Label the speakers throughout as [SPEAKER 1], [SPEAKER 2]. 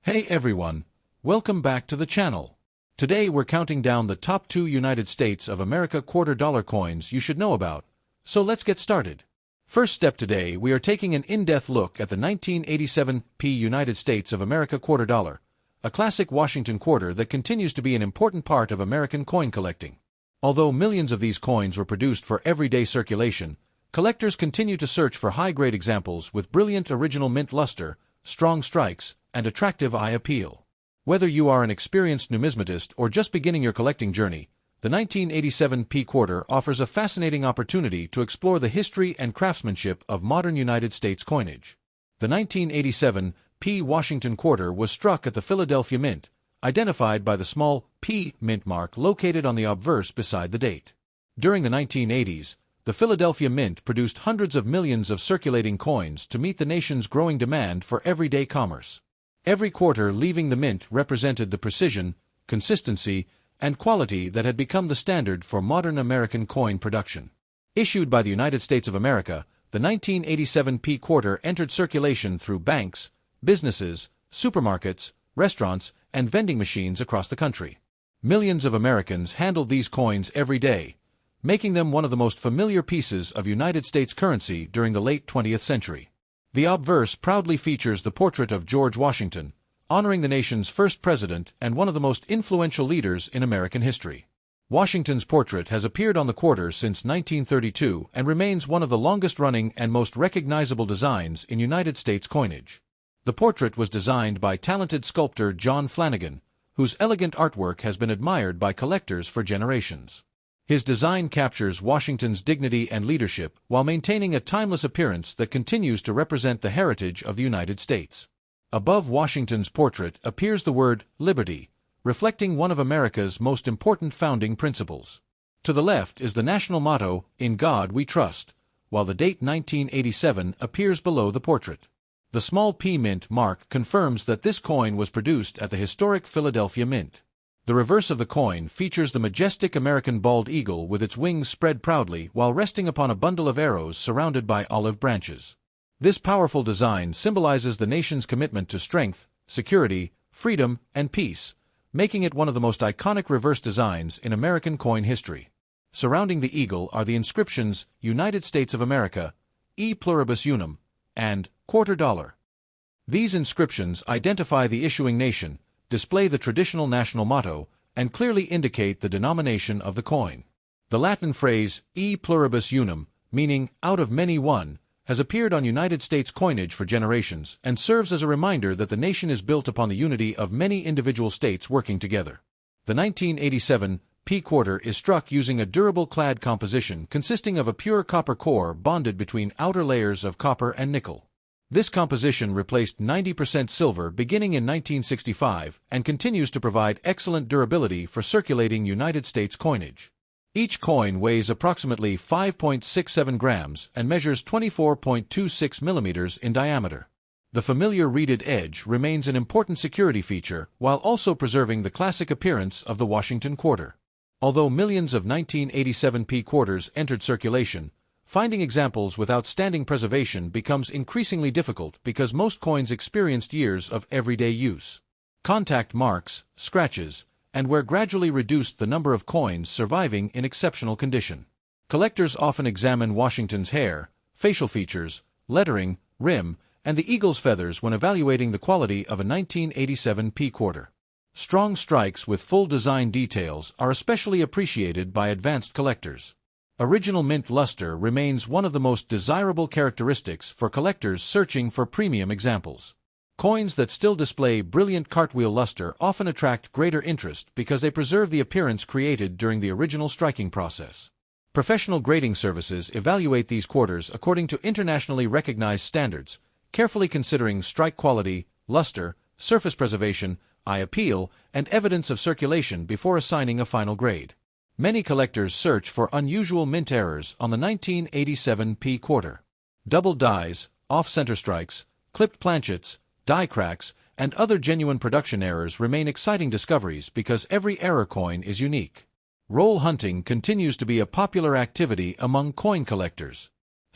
[SPEAKER 1] Hey everyone, welcome back to the channel. Today we're counting down the top 2 United States of America $quarter coins you should know about, so let's get started. First step today, we are taking an in-depth look at the 1987 United States of America $quarter, a classic Washington quarter that continues to be an important part of American coin collecting. Although millions of these coins were produced for everyday circulation, collectors continue to search for high-grade examples with brilliant original mint luster, strong strikes, and attractive eye appeal. Whether you are an experienced numismatist or just beginning your collecting journey, the 1987 quarter offers a fascinating opportunity to explore the history and craftsmanship of modern United States coinage. The 1987 Washington quarter was struck at the Philadelphia Mint, identified by the small P mint mark located on the obverse beside the date. During the 1980s, the Philadelphia Mint produced hundreds of millions of circulating coins to meet the nation's growing demand for everyday commerce. Every quarter leaving the mint represented the precision, consistency, and quality that had become the standard for modern American coin production. Issued by the United States of America, the 1987 quarter entered circulation through banks, businesses, supermarkets, restaurants, and vending machines across the country. Millions of Americans handled these coins every day, making them one of the most familiar pieces of United States currency during the late 20th century. The obverse proudly features the portrait of George Washington, honoring the nation's first president and one of the most influential leaders in American history. Washington's portrait has appeared on the quarter since 1932 and remains one of the longest-running and most recognizable designs in United States coinage. The portrait was designed by talented sculptor John Flanagan, whose elegant artwork has been admired by collectors for generations. His design captures Washington's dignity and leadership while maintaining a timeless appearance that continues to represent the heritage of the United States. Above Washington's portrait appears the word Liberty, reflecting one of America's most important founding principles. To the left is the national motto, "In God We Trust," while the date 1987 appears below the portrait. The small P mint mark confirms that this coin was produced at the historic Philadelphia Mint. The reverse of the coin features the majestic American bald eagle with its wings spread proudly while resting upon a bundle of arrows surrounded by olive branches. This powerful design symbolizes the nation's commitment to strength, security, freedom, and peace, making it one of the most iconic reverse designs in American coin history. Surrounding the eagle are the inscriptions United States of America, E Pluribus Unum, and $quarter. These inscriptions identify the issuing nation, display the traditional national motto, and clearly indicate the denomination of the coin. The Latin phrase, E pluribus unum, meaning out of many one, has appeared on United States coinage for generations and serves as a reminder that the nation is built upon the unity of many individual states working together. The 1987 quarter is struck using a durable clad composition consisting of a pure copper core bonded between outer layers of copper and nickel. This composition replaced 90% silver beginning in 1965 and continues to provide excellent durability for circulating United States coinage. Each coin weighs approximately 5.67 grams and measures 24.26 millimeters in diameter. The familiar reeded edge remains an important security feature while also preserving the classic appearance of the Washington quarter. Although millions of 1987 quarters entered circulation, finding examples with outstanding preservation becomes increasingly difficult because most coins experienced years of everyday use. Contact marks, scratches, and wear gradually reduced the number of coins surviving in exceptional condition. Collectors often examine Washington's hair, facial features, lettering, rim, and the eagle's feathers when evaluating the quality of a 1987 quarter. Strong strikes with full design details are especially appreciated by advanced collectors. Original mint luster remains one of the most desirable characteristics for collectors searching for premium examples. Coins that still display brilliant cartwheel luster often attract greater interest because they preserve the appearance created during the original striking process. Professional grading services evaluate these quarters according to internationally recognized standards, carefully considering strike quality, luster, surface preservation, eye appeal, and evidence of circulation before assigning a final grade. Many collectors search for unusual mint errors on the 1987 quarter. Double dies, off-center strikes, clipped planchets, die cracks, and other genuine production errors remain exciting discoveries because every error coin is unique. Roll hunting continues to be a popular activity among coin collectors.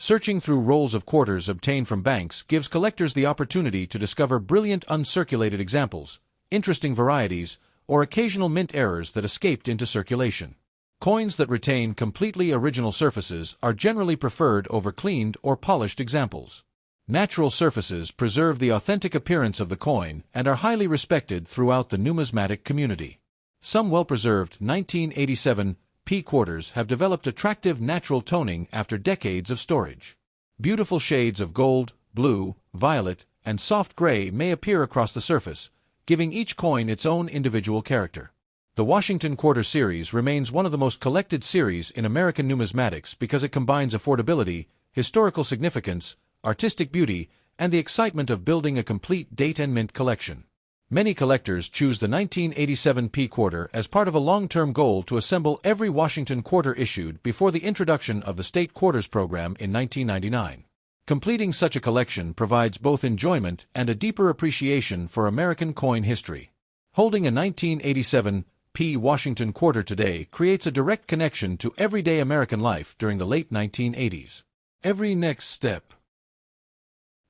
[SPEAKER 1] Searching through rolls of quarters obtained from banks gives collectors the opportunity to discover brilliant uncirculated examples, interesting varieties, or occasional mint errors that escaped into circulation. Coins that retain completely original surfaces are generally preferred over cleaned or polished examples. Natural surfaces preserve the authentic appearance of the coin and are highly respected throughout the numismatic community. Some well-preserved 1987 P quarters have developed attractive natural toning after decades of storage. Beautiful shades of gold, blue, violet, and soft gray may appear across the surface, giving each coin its own individual character. The Washington Quarter Series remains one of the most collected series in American numismatics because it combines affordability, historical significance, artistic beauty, and the excitement of building a complete date and mint collection. Many collectors choose the 1987 P quarter as part of a long-term goal to assemble every Washington quarter issued before the introduction of the State Quarters program in 1999. Completing such a collection provides both enjoyment and a deeper appreciation for American coin history. Holding a 1987 P Washington quarter today creates a direct connection to everyday American life during the late 1980s. Every next step.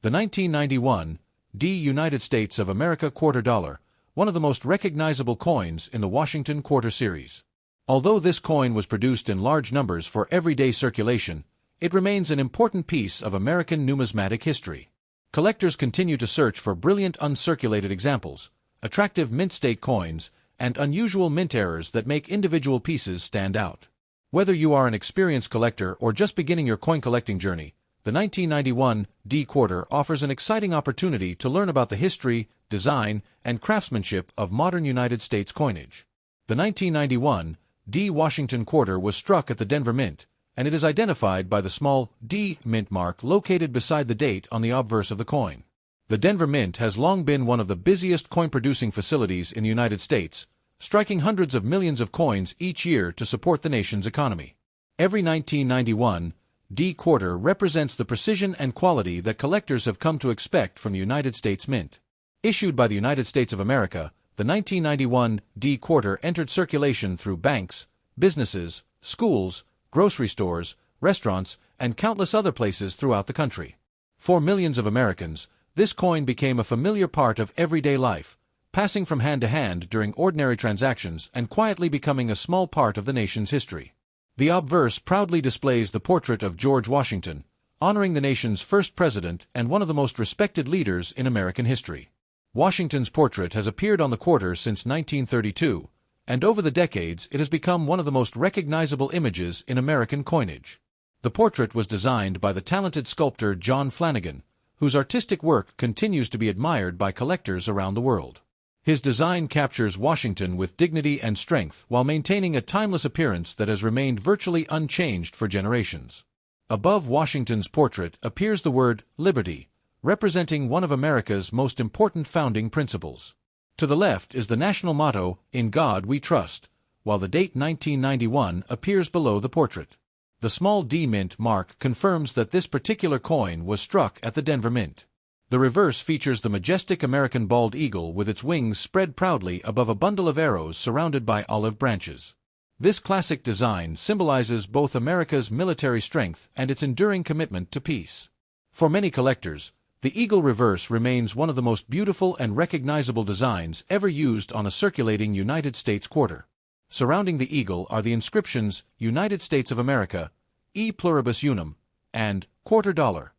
[SPEAKER 1] The 1991 D United States of America quarter dollar, one of the most recognizable coins in the Washington Quarter Series. Although this coin was produced in large numbers for everyday circulation, it remains an important piece of American numismatic history. Collectors continue to search for brilliant uncirculated examples, attractive mint state coins, and unusual mint errors that make individual pieces stand out. Whether you are an experienced collector or just beginning your coin collecting journey, the 1991 D quarter offers an exciting opportunity to learn about the history, design, and craftsmanship of modern United States coinage. The 1991 D Washington quarter was struck at the Denver Mint, and it is identified by the small D mint mark located beside the date on the obverse of the coin. The Denver Mint has long been one of the busiest coin-producing facilities in the United States, striking hundreds of millions of coins each year to support the nation's economy. Every 1991 D quarter represents the precision and quality that collectors have come to expect from the United States Mint. Issued by the United States of America, the 1991 D quarter entered circulation through banks, businesses, schools, grocery stores, restaurants, and countless other places throughout the country. For millions of Americans, this coin became a familiar part of everyday life, passing from hand to hand during ordinary transactions and quietly becoming a small part of the nation's history. The obverse proudly displays the portrait of George Washington, honoring the nation's first president and one of the most respected leaders in American history. Washington's portrait has appeared on the quarter since 1932, and over the decades it has become one of the most recognizable images in American coinage. The portrait was designed by the talented sculptor John Flanagan, whose artistic work continues to be admired by collectors around the world. His design captures Washington with dignity and strength while maintaining a timeless appearance that has remained virtually unchanged for generations. Above Washington's portrait appears the word Liberty, representing one of America's most important founding principles. To the left is the national motto, "In God We Trust," while the date 1991 appears below the portrait. The small D Mint mark confirms that this particular coin was struck at the Denver Mint. The reverse features the majestic American bald eagle with its wings spread proudly above a bundle of arrows surrounded by olive branches. This classic design symbolizes both America's military strength and its enduring commitment to peace. For many collectors, the eagle reverse remains one of the most beautiful and recognizable designs ever used on a circulating United States quarter. Surrounding the eagle are the inscriptions United States of America, E Pluribus Unum, and Quarter Dollar.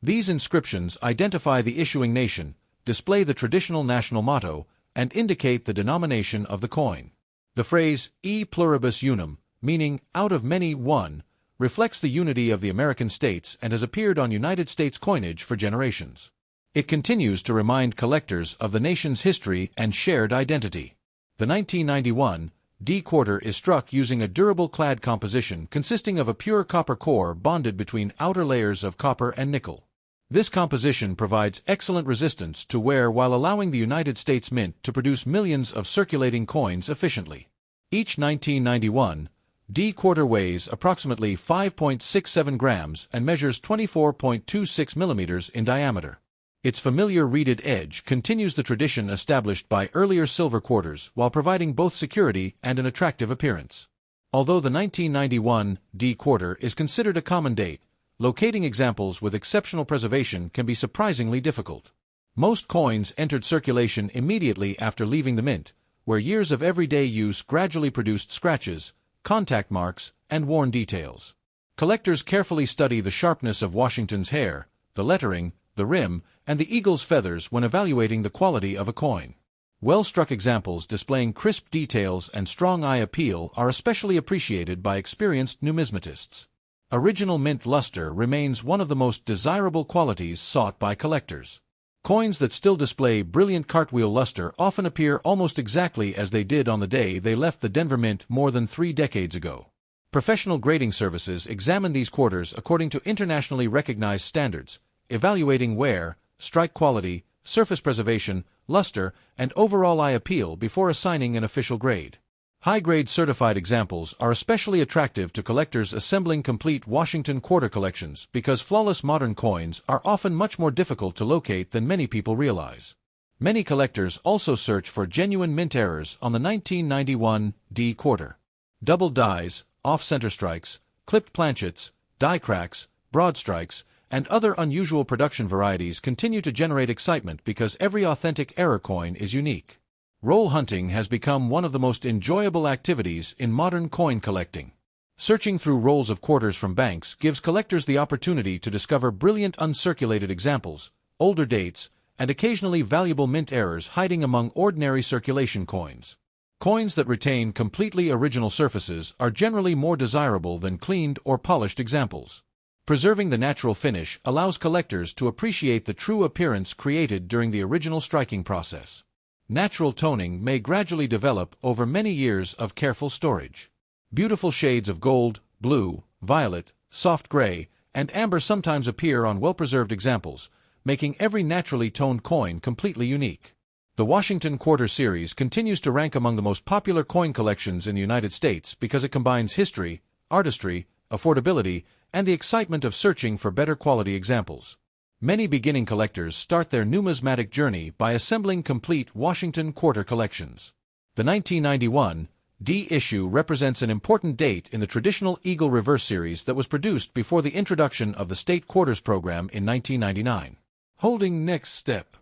[SPEAKER 1] These inscriptions identify the issuing nation, display the traditional national motto, and indicate the denomination of the coin. The phrase E Pluribus Unum, meaning out of many one, reflects the unity of the American states and has appeared on United States coinage for generations. It continues to remind collectors of the nation's history and shared identity. The 1991 D quarter is struck using a durable clad composition consisting of a pure copper core bonded between outer layers of copper and nickel. This composition provides excellent resistance to wear while allowing the United States Mint to produce millions of circulating coins efficiently. Each 1991 D quarter weighs approximately 5.67 grams and measures 24.26 millimeters in diameter. Its familiar reeded edge continues the tradition established by earlier silver quarters while providing both security and an attractive appearance. Although the 1991 D quarter is considered a common date, locating examples with exceptional preservation can be surprisingly difficult. Most coins entered circulation immediately after leaving the mint, where years of everyday use gradually produced scratches, contact marks, and worn details. Collectors carefully study the sharpness of Washington's hair, the lettering, the rim, and the eagle's feathers when evaluating the quality of a coin. Well-struck examples displaying crisp details and strong eye appeal are especially appreciated by experienced numismatists. Original mint luster remains one of the most desirable qualities sought by collectors. Coins that still display brilliant cartwheel luster often appear almost exactly as they did on the day they left the Denver Mint more than 3 decades ago. Professional grading services examine these quarters according to internationally recognized standards, evaluating wear, strike quality, surface preservation, luster, and overall eye appeal before assigning an official grade. High-grade certified examples are especially attractive to collectors assembling complete Washington quarter collections because flawless modern coins are often much more difficult to locate than many people realize. Many collectors also search for genuine mint errors on the 1991 D quarter. Double dies, off-center strikes, clipped planchets, die cracks, broad strikes, and other unusual production varieties continue to generate excitement because every authentic error coin is unique. Roll hunting has become one of the most enjoyable activities in modern coin collecting. Searching through rolls of quarters from banks gives collectors the opportunity to discover brilliant uncirculated examples, older dates, and occasionally valuable mint errors hiding among ordinary circulation coins. Coins that retain completely original surfaces are generally more desirable than cleaned or polished examples. Preserving the natural finish allows collectors to appreciate the true appearance created during the original striking process. Natural toning may gradually develop over many years of careful storage. Beautiful shades of gold, blue, violet, soft gray, and amber sometimes appear on well-preserved examples, making every naturally toned coin completely unique. The Washington Quarter Series continues to rank among the most popular coin collections in the United States because it combines history, artistry, affordability, and the excitement of searching for better quality examples. Many beginning collectors start their numismatic journey by assembling complete Washington Quarter collections. The 1991 D issue represents an important date in the traditional Eagle Reverse series that was produced before the introduction of the State Quarters program in 1999. Holding next step.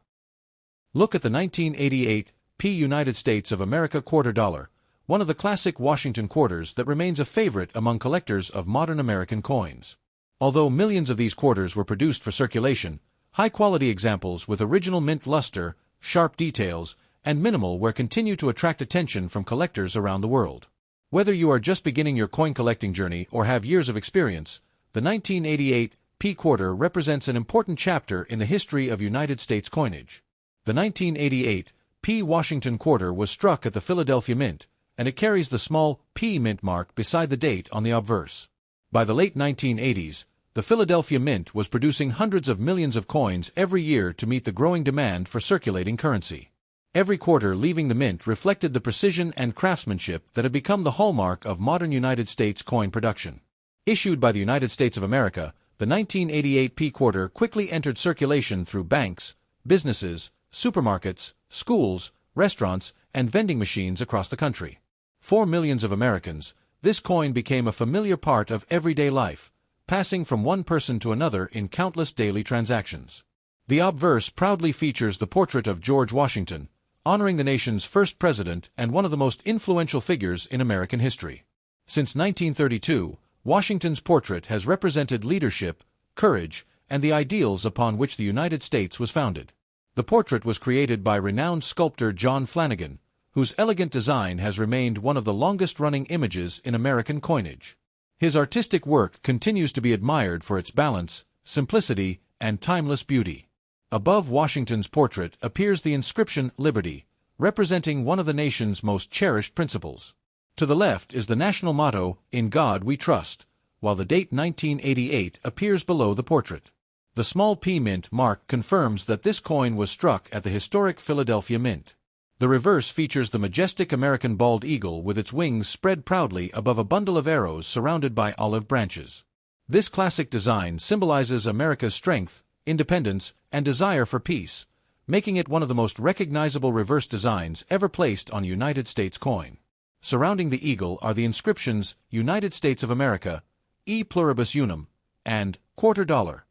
[SPEAKER 1] Look at the 1988 P United States of America quarter dollar, one of the classic Washington quarters that remains a favorite among collectors of modern American coins. Although millions of these quarters were produced for circulation, high-quality examples with original mint luster, sharp details, and minimal wear continue to attract attention from collectors around the world. Whether you are just beginning your coin collecting journey or have years of experience, the 1988 P quarter represents an important chapter in the history of United States coinage. The 1988 P Washington quarter was struck at the Philadelphia Mint, and it carries the small P mint mark beside the date on the obverse. By the late 1980s, the Philadelphia Mint was producing hundreds of millions of coins every year to meet the growing demand for circulating currency. Every quarter leaving the mint reflected the precision and craftsmanship that had become the hallmark of modern United States coin production. Issued by the United States of America, the 1988 P quarter quickly entered circulation through banks, businesses, supermarkets, schools, restaurants, and vending machines across the country. For millions of Americans, this coin became a familiar part of everyday life, passing from one person to another in countless daily transactions. The obverse proudly features the portrait of George Washington, honoring the nation's first president and one of the most influential figures in American history. Since 1932, Washington's portrait has represented leadership, courage, and the ideals upon which the United States was founded. The portrait was created by renowned sculptor John Flanagan, whose elegant design has remained one of the longest-running images in American coinage. His artistic work continues to be admired for its balance, simplicity, and timeless beauty. Above Washington's portrait appears the inscription Liberty, representing one of the nation's most cherished principles. To the left is the national motto, In God We Trust, while the date 1988 appears below the portrait. The small P mint mark confirms that this coin was struck at the historic Philadelphia Mint. The reverse features the majestic American bald eagle with its wings spread proudly above a bundle of arrows surrounded by olive branches. This classic design symbolizes America's strength, independence, and desire for peace, making it one of the most recognizable reverse designs ever placed on a United States coin. Surrounding the eagle are the inscriptions United States of America, E Pluribus Unum, and quarter dollar.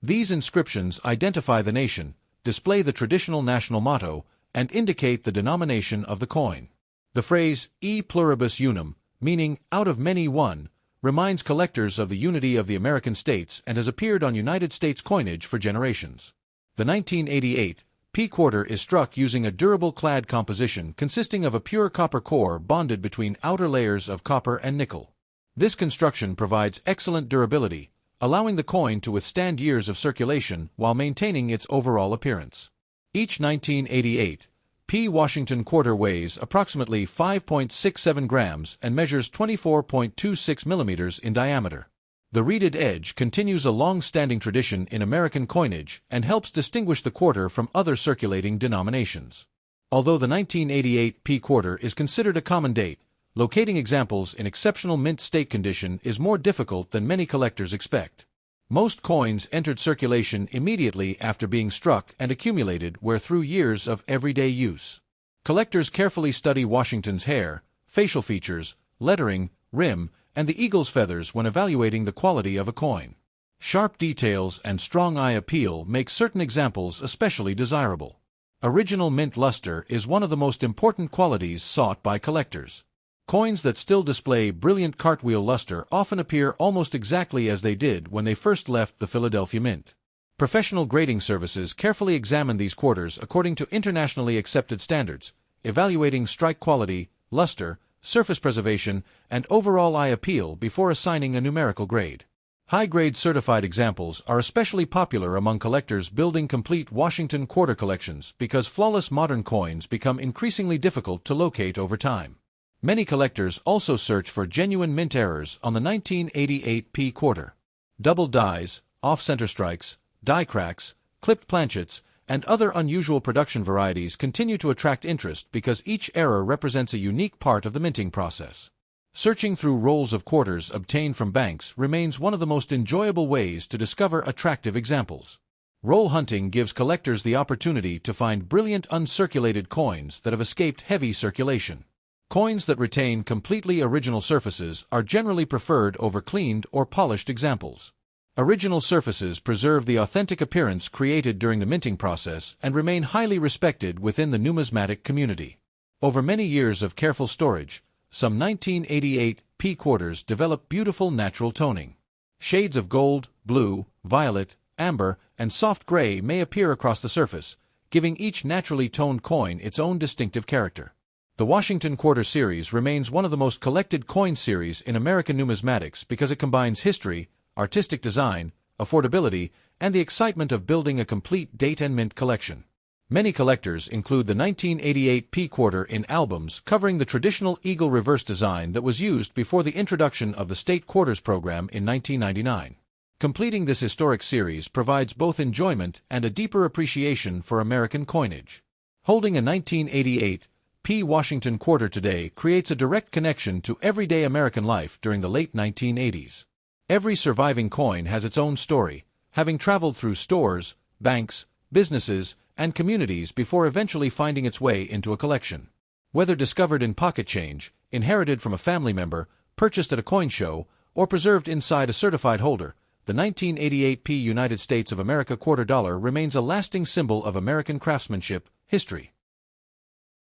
[SPEAKER 1] These inscriptions identify the nation, display the traditional national motto, and indicate the denomination of the coin. The phrase, e pluribus unum, meaning out of many one, reminds collectors of the unity of the American states and has appeared on United States coinage for generations. The 1988 P quarter is struck using a durable clad composition consisting of a pure copper core bonded between outer layers of copper and nickel. This construction provides excellent durability, allowing the coin to withstand years of circulation while maintaining its overall appearance. Each 1988 P Washington quarter weighs approximately 5.67 grams and measures 24.26 millimeters in diameter. The reeded edge continues a long-standing tradition in American coinage and helps distinguish the quarter from other circulating denominations. Although the 1988 P quarter is considered a common date, locating examples in exceptional mint state condition is more difficult than many collectors expect. Most coins entered circulation immediately after being struck and accumulated were through years of everyday use. Collectors carefully study Washington's hair, facial features, lettering, rim, and the eagle's feathers when evaluating the quality of a coin. Sharp details and strong eye appeal make certain examples especially desirable. Original mint luster is one of the most important qualities sought by collectors. Coins that still display brilliant cartwheel luster often appear almost exactly as they did when they first left the Philadelphia Mint. Professional grading services carefully examine these quarters according to internationally accepted standards, evaluating strike quality, luster, surface preservation, and overall eye appeal before assigning a numerical grade. High-grade certified examples are especially popular among collectors building complete Washington quarter collections because flawless modern coins become increasingly difficult to locate over time. Many collectors also search for genuine mint errors on the 1988 P quarter. Double dies, off-center strikes, die cracks, clipped planchets, and other unusual production varieties continue to attract interest because each error represents a unique part of the minting process. Searching through rolls of quarters obtained from banks remains one of the most enjoyable ways to discover attractive examples. Roll hunting gives collectors the opportunity to find brilliant uncirculated coins that have escaped heavy circulation. Coins that retain completely original surfaces are generally preferred over cleaned or polished examples. Original surfaces preserve the authentic appearance created during the minting process and remain highly respected within the numismatic community. Over many years of careful storage, some 1988 P quarters develop beautiful natural toning. Shades of gold, blue, violet, amber, and soft gray may appear across the surface, giving each naturally toned coin its own distinctive character. The Washington Quarter Series remains one of the most collected coin series in American numismatics because it combines history, artistic design, affordability, and the excitement of building a complete date and mint collection. Many collectors include the 1988 P quarter in albums covering the traditional eagle reverse design that was used before the introduction of the state quarters program in 1999. Completing this historic series provides both enjoyment and a deeper appreciation for American coinage. Holding a 1988 P Washington quarter today creates a direct connection to everyday American life during the late 1980s. Every surviving coin has its own story, having traveled through stores, banks, businesses, and communities before eventually finding its way into a collection. Whether discovered in pocket change, inherited from a family member, purchased at a coin show, or preserved inside a certified holder, the 1988 P United States of America quarter dollar remains a lasting symbol of American craftsmanship, history,